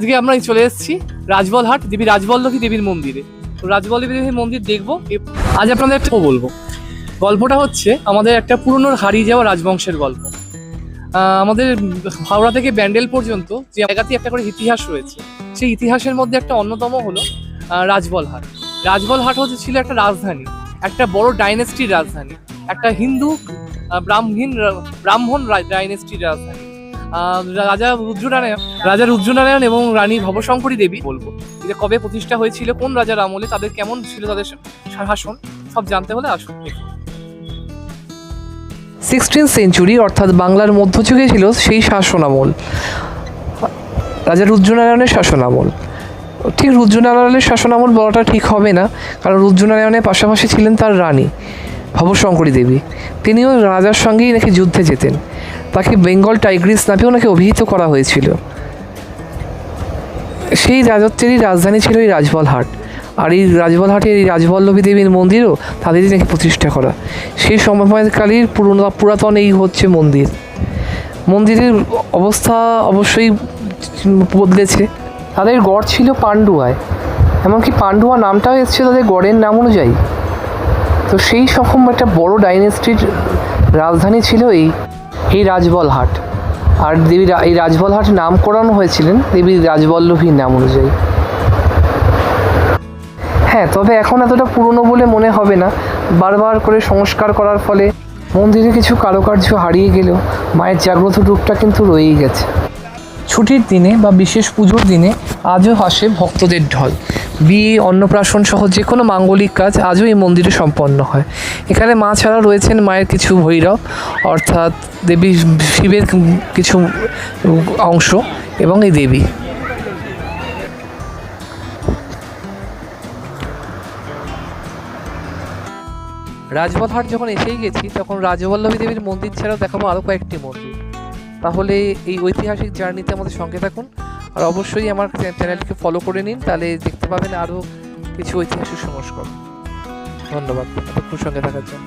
আজকে আমরা চলে এসেছি রাজবলহাট দেবী রাজবল্লভী দেবীর মন্দিরে। তো রাজবল্লভী দেবীর মন্দির দেখবো। আজ আপনাদের একটা বলবো, গল্পটা হচ্ছে আমাদের একটা পুরনো হারিয়ে যাওয়া রাজবংশের গল্প। আমাদের হাওড়া থেকে ব্যান্ডেল পর্যন্ত যে জায়গাতে একটা করে ইতিহাস রয়েছে, সেই ইতিহাসের মধ্যে একটা অন্যতম হলো রাজবলহাট। রাজবলহাট ছিল একটা রাজধানী, একটা বড় ডাইনেস্টির রাজধানী, একটা হিন্দু ব্রাহ্মণ ডাইনেস্টির রাজধানী। রাজা রুদ্রনারায়ণ এবং রানী ভবশঙ্করী দেবী বলবো যে কবে প্রতিষ্ঠা হয়েছিল, কোন রাজার আমলে, তাদের কেমন ছিল তাদের শাসন, সব জানতে হলে আসুন। 16th সেঞ্চুরি অর্থাৎ বাংলার মধ্যযুগে ছিল সেই শাসনামল, রাজা রুদ্রনারায়ণের শাসনামল। ঠিক রুদ্রনারায়ণের শাসনামল বলাটা ঠিক হবে না, কারণ রুদ্রনারায়ণের পাশাপাশি ছিলেন তার রানী ভবশঙ্করী দেবী। তিনিও রাজার সঙ্গেই নাকি যুদ্ধে যেতেন, তাকে বেঙ্গল টাইগ্রিস নামেও নাকি অভিহিত করা হয়েছিল। সেই রাজত্বেরই রাজধানী ছিল এই রাজবলহাট, আর এই রাজবলহাটের এই রাজবল্লভী দেবীর মন্দিরও তাদেরই নাকি প্রতিষ্ঠা করা। সেই সময়কালীর পুরাতন এই হচ্ছে মন্দির। মন্দিরের অবস্থা অবশ্যই বদলেছে। তাদের গড় ছিল পান্ডুয়ায়, এমনকি পান্ডুয়া নামটাও এসছে তাদের গড়ের নাম অনুযায়ী। তো সেই রকম একটা বড় ডাইনেস্টির রাজধানী ছিল এই রাজবলহাট। আর এই রাজবলহাট নামকরণ হয়েছিলেন দেবী রাজবল্লভীর নাম অনুযায়ী। হ্যাঁ, তবে এখন এতটা পুরনো বলে মনে হবে না। বারবার করে সংস্কার করার ফলে মন্দিরে কিছু কারুকার্য হারিয়ে গেলেও মায়ের জাগ্রত রূপটা কিন্তু রয়েই গেছে। ছুটির দিনে বা বিশেষ পুজোর দিনে আজও আসে ভক্তদের ঢল। বিয়ে, অন্নপ্রাশন সহ যে কোনো মাঙ্গলিক কাজ আজও এই মন্দিরে সম্পন্ন হয়। এখানে মা ছাড়া রয়েছেন মায়ের কিছু ভৈরব, অর্থাৎ দেবী শিবের কিছু অংশ, এবং এই দেবী। রাজবলহাট যখন এসেই গেছি, তখন রাজবল্লভী দেবীর মন্দির ছাড়াও দেখাবো আরও কয়েকটি মন্দির। তাহলে এই ঐতিহাসিক জার্নিতে আমাদের সঙ্গে থাকুন, আর অবশ্যই আমার চ্যানেলটিকে ফলো করে নিন, তাহলে দেখতে পাবেন আরও কিছু ঐতিহাসিক সংস্করণ। ধন্যবাদ এতক্ষণ সঙ্গে থাকার জন্য।